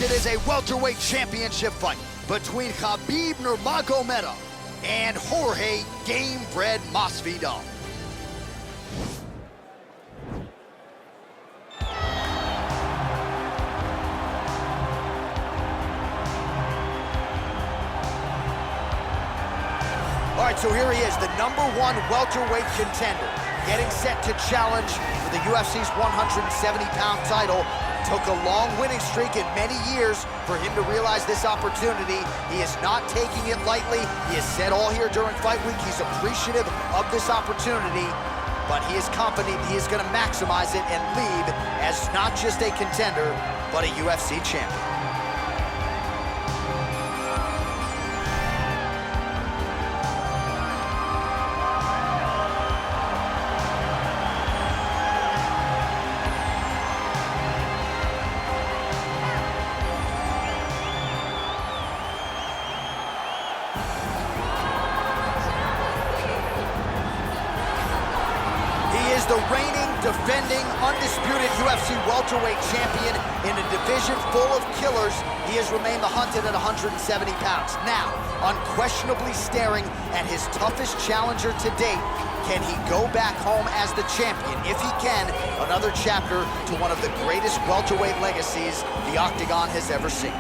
It is a welterweight championship fight between Khabib Nurmagomedov and Jorge Gamebred Masvidal. All right, so here he is, the #1 welterweight contender, getting set to challenge for the UFC's 170-pound title. Took a long winning streak in many years for him to realize this opportunity. He is not taking it lightly. He has said all here during fight week he's appreciative of this opportunity, but he is confident he is going to maximize it and leave as not just a contender, but a UFC champion. The reigning, defending, undisputed UFC welterweight champion in a division full of killers. He has remained the hunted at 170 pounds. Now, unquestionably staring at his toughest challenger to date. Can he go back home as the champion? If he can, another chapter to one of the greatest welterweight legacies the Octagon has ever seen.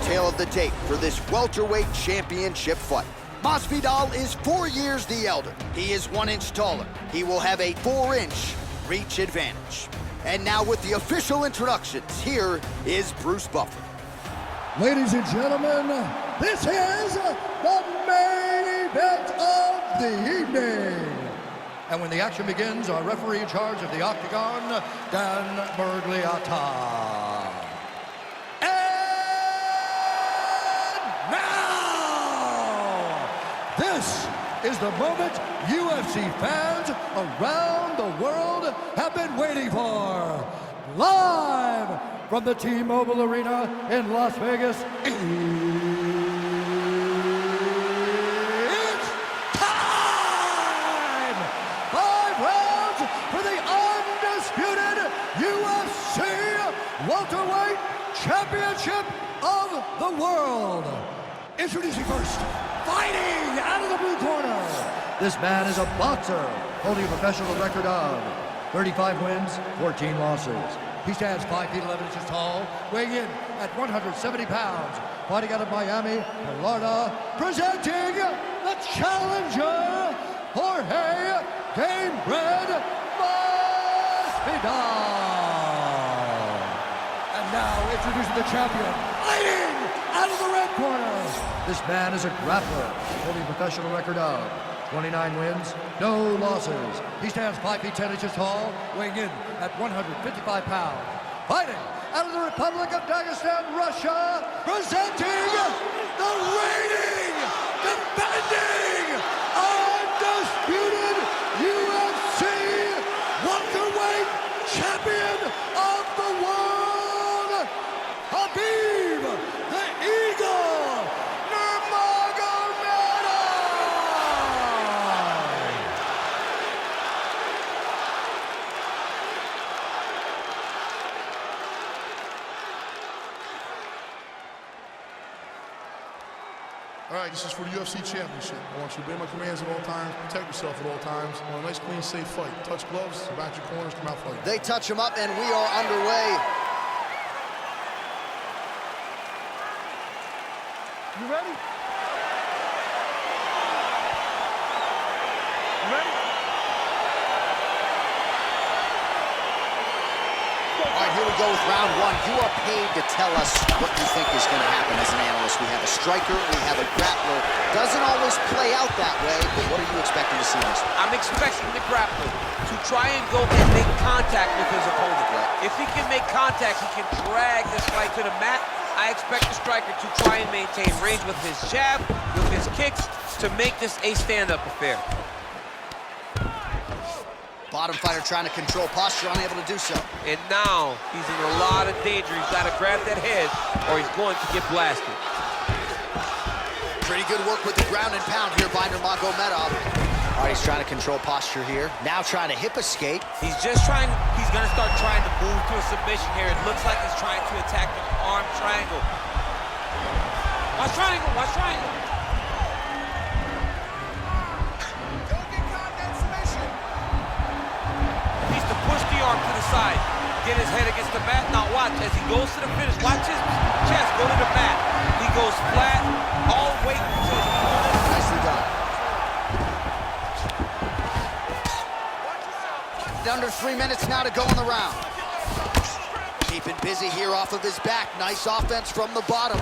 Tale of the tape for this welterweight championship fight. Masvidal is 4 years the elder. He is 1 inch taller. He will have a 4-inch reach advantage. And now with the official introductions, here is Bruce Buffer. Ladies and gentlemen, this is the main event of the evening. And when the action begins, our referee in charge of the Octagon, Dan Bergliata. This is the moment UFC fans around the world have been waiting for. Live from the T-Mobile Arena in Las Vegas, it's time! 5 rounds for the undisputed UFC welterweight championship of the world. Introducing first, fighting out of the blue corner. This man is a boxer, holding a professional record of 35 wins, 14 losses. He stands 5 feet 11 inches tall, weighing in at 170 pounds. Fighting out of Miami, Florida, presenting the challenger, Jorge Gamebred Masvidal. And now introducing the champion, fighting out of the red corner. This man is a grappler, holding a professional record of 29 wins, no losses. He stands 5 feet 10 inches tall, weighing in at 155 pounds. Fighting out of the Republic of Dagestan, Russia, presenting the reigning, defending, undisputed UFC welterweight champion of the world, Khabib the Eagle All right, this is for the UFC Championship. I want you to obey my commands at all times, protect yourself at all times. I want a nice, clean, safe fight. Touch gloves, back your corners, come out fighting. They touch him up, and we are underway. You ready? You ready? Go. All right, here we go with round one. You are paid to tell us what you think is going to happen as an analyst. We have a striker, we have a grappler. Doesn't always play out that way, but what are you expecting to see this? I'm expecting the grappler to try and go and make contact with his opponent. If he can make contact, he can drag this fight to the mat. I expect the striker to try and maintain range with his jab, with his kicks, to make this a stand-up affair. Bottom fighter trying to control posture, unable to do so. And now he's in a lot of danger. He's got to grab that head or he's going to get blasted. Pretty good work with the ground and pound here by Nurmagomedov. All right, he's trying to control posture here. Now trying to hip escape. He's going to start trying to move to a submission here. It looks like he's trying to attack the arm triangle. Watch triangle, watch triangle. Arm to the side, get his head against the mat. Now watch as he goes to the finish. Watch his chest go to the mat. He goes flat, all weight to his opponent. Nicely done. Under 3 minutes now to go in the round. Keeping busy here off of his back. Nice offense from the bottom.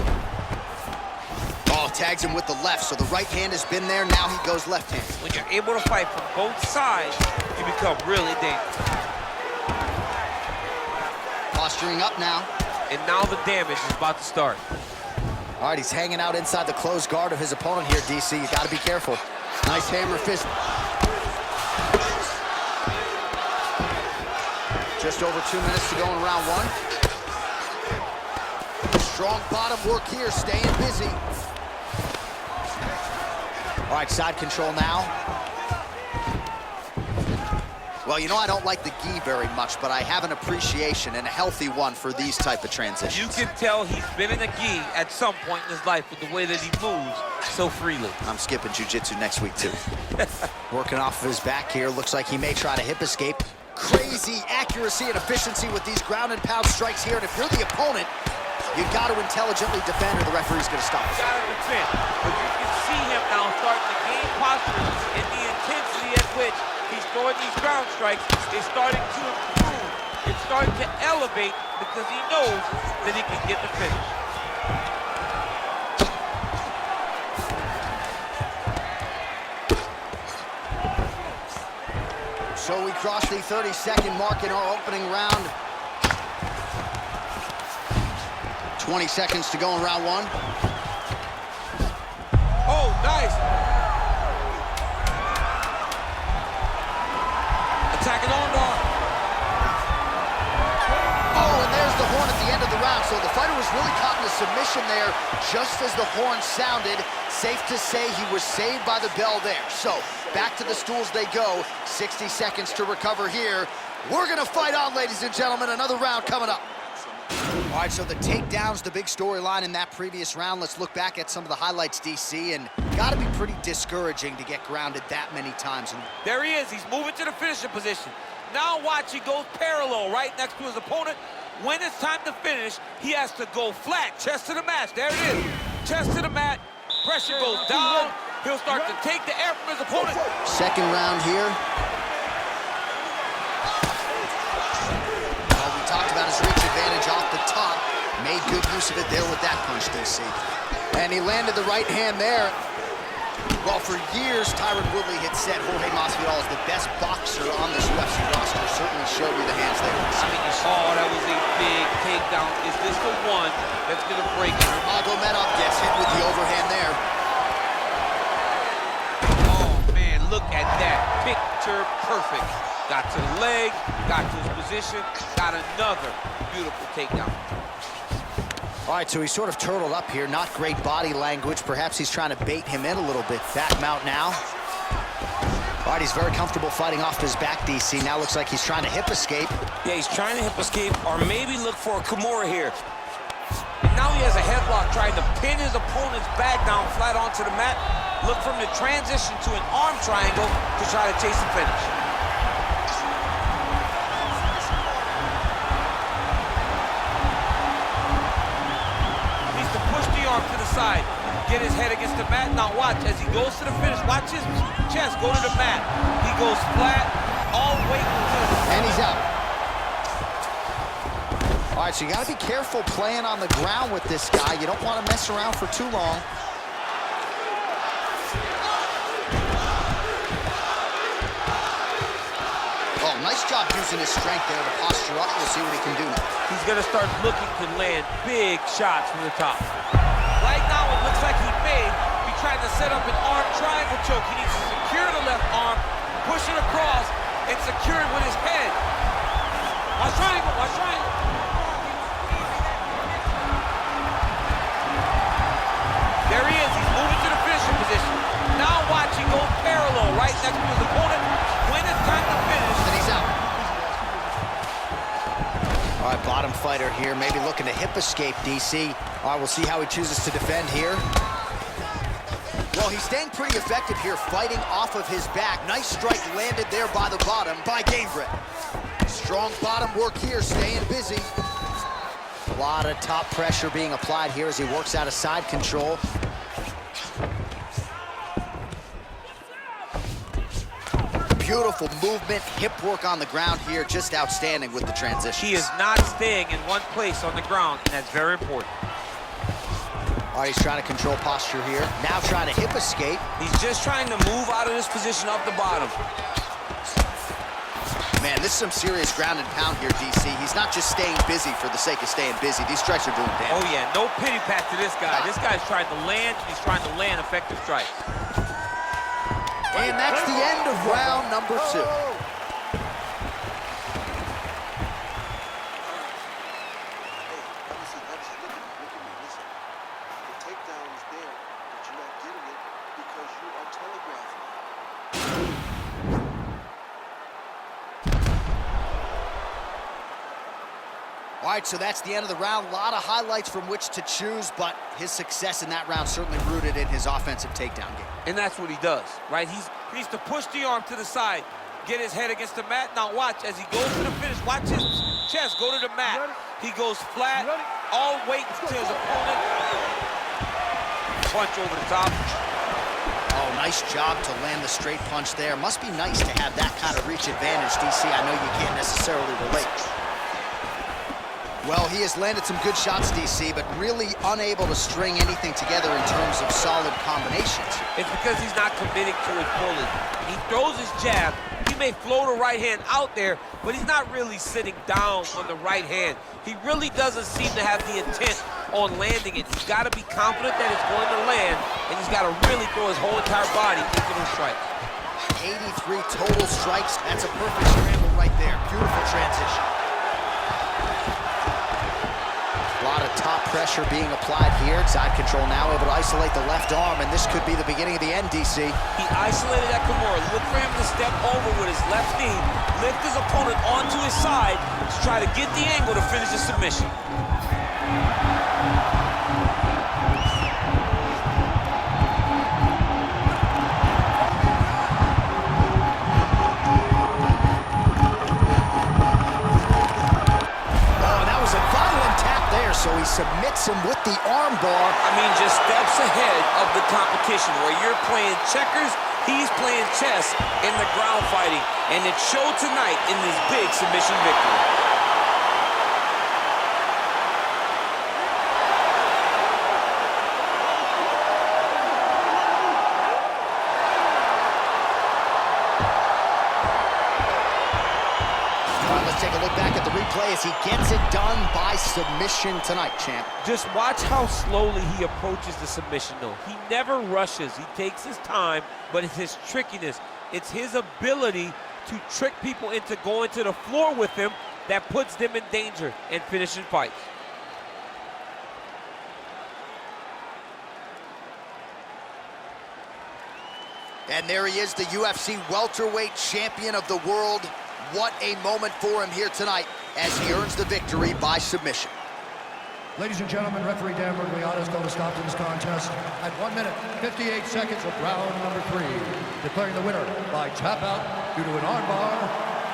Oh, tags him with the left, so the right hand has been there. Now he goes left hand. When you're able to fight from both sides, you become really dangerous. Posturing up now. And now the damage is about to start. All right, he's hanging out inside the closed guard of his opponent here, DC. You got to be careful. Nice hammer fist. Just over 2 minutes to go in round one. Strong bottom work here, staying busy. All right, side control now. Well, you know, I don't like the gi very much, but I have an appreciation and a healthy one for these type of transitions. You can tell he's been in a gi at some point in his life with the way that he moves so freely. I'm skipping jiu-jitsu next week, too. Working off of his back here. Looks like he may try to hip escape. Crazy accuracy and efficiency with these ground and pound strikes here. And if you're the opponent, you've got to intelligently defend or the referee's going to stop. You got to defend. But you can see him now starting to gain posture and the intensity at which he's throwing these ground strikes is starting to improve. It's starting to elevate because he knows that he can get the finish. So we crossed the 30-second mark in our opening round. 20 seconds to go in round one. Oh, nice. Attacking arm. Oh, and there's the horn at the end of the round. So the fighter was really caught in a submission there just as the horn sounded. Safe to say he was saved by the bell there. So back to the stools they go. 60 seconds to recover here. We're going to fight on, ladies and gentlemen. Another round coming up. All right, so the takedown's the big storyline in that previous round. Let's look back at some of the highlights, DC, and got to be pretty discouraging to get grounded that many times. There he is. He's moving to the finishing position. Now watch, he goes parallel right next to his opponent. When it's time to finish, he has to go flat, chest to the mat. There it is. Chest to the mat. Pressure goes down. He'll start to take the air from his opponent. Second round here. We talked about his reach advantage off the top. Made good use of it there with that punch, DC. And he landed the right hand there. Well, for years, Tyron Woodley had said Jorge Masvidal is the best boxer on this UFC roster. Certainly showed you the hands there. I mean, that was a big takedown. Is this the one that's going to break it? Nurmagomedov gets hit with the overhand there. Oh, man, look at that. Picture perfect. Got to the leg, got to his position, got another beautiful takedown. All right, so he's sort of turtled up here. Not great body language. Perhaps he's trying to bait him in a little bit. Back mount now. All right, he's very comfortable fighting off his back, DC. Now looks like he's trying to hip escape. Yeah, he's trying to hip escape or maybe look for a Kimura here. Now he has a headlock trying to pin his opponent's back down flat onto the mat. Look from the transition to an arm triangle to try to chase the finish. To the side, get his head against the mat. Now watch as he goes to the finish. Watch his chest go to the mat. He goes flat, all weight to the... And he's out. All right, so you got to be careful playing on the ground with this guy. You don't want to mess around for too long. Oh, nice job using his strength there to posture up. We'll see what he can do now. He's going to start looking to land big shots from the top. Right now, it looks like he may be trying to set up an arm triangle choke. He needs to secure the left arm, push it across, and secure it with his head. Watch triangle, watch triangle. There he is, he's moving to the finishing position. Now watch, he goes parallel right next to his opponent. When it's time to finish, And he's out. All right, bottom fighter here, maybe looking to hip escape, DC. All right, we'll see how he chooses to defend here. Well, he's staying pretty effective here, fighting off of his back. Nice strike landed there by the bottom by Gamebred. Strong bottom work here, staying busy. A lot of top pressure being applied here as he works out of side control. Beautiful movement, hip work on the ground here, just outstanding with the transition. he is not staying in one place on the ground, and that's very important. All right, he's trying to control posture here. Now trying to hip escape. He's just trying to move out of this position off the bottom. Man, this is some serious ground and pound here, DC. He's not just staying busy for the sake of staying busy. These strikes are doing damage. Oh yeah, no pity pat to this guy. This guy's trying to land, and he's trying to land effective strikes. And that's the end of round number 2. All right, so that's the end of the round. A lot of highlights from which to choose, but his success in that round certainly rooted in his offensive takedown game. And that's what he does, right? He needs to push the arm to the side, get his head against the mat. Now watch, as he goes to the finish, watch his chest go to the mat. He goes flat, all weight to his opponent. Punch over the top. Oh, nice job to land the straight punch there. Must be nice to have that kind of reach advantage, DC. I know you can't necessarily relate. Well, he has landed some good shots, DC, but really unable to string anything together in terms of solid combinations. It's because he's not committing to his bullet. He throws his jab. He may float a right hand out there, but he's not really sitting down on the right hand. He really doesn't seem to have the intent on landing it. He's got to be confident that it's going to land, and he's got to really throw his whole entire body into those strikes. 83 total strikes. That's a perfect scramble right there. Beautiful transition. A lot of top pressure being applied here. Side control now, able to isolate the left arm, and this could be the beginning of the end, DC. He isolated that Kimura. Look for him to step over with his left knee, lift his opponent onto his side to try to get the angle to finish the submission. So he submits him with the arm bar. I mean, just steps ahead of the competition. Where you're playing checkers, he's playing chess in the ground fighting. And it showed tonight in this big submission victory. Take a look back at the replay as he gets it done by submission tonight, champ. Just watch how slowly he approaches the submission, though. He never rushes. He takes his time, but it's his trickiness. It's his ability to trick people into going to the floor with him that puts them in danger and finishing fights. And there he is, the UFC welterweight champion of the world. What a moment for him here tonight as he earns the victory by submission. Ladies and gentlemen, referee Dan Murmagomedov has called a stop to this contest at 1 minute, 58 seconds of round number 3, declaring the winner by tap out due to an armbar,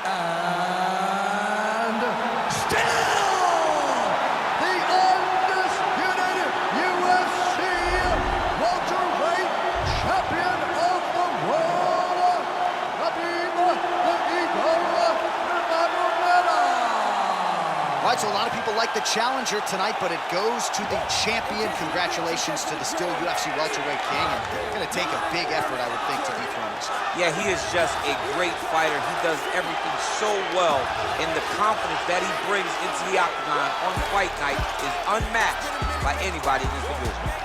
and still the undisputed UFC welterweight champion of the world, Khabib the Eagle Nurmagomedov. All right, so a lot of people people like the challenger tonight, but it goes to the champion. Congratulations to the still UFC welterweight king. And it's going to take a big effort, I would think, to dethrone this. Yeah, he is just a great fighter. He does everything so well, and the confidence that he brings into the octagon on fight night is unmatched by anybody in this division.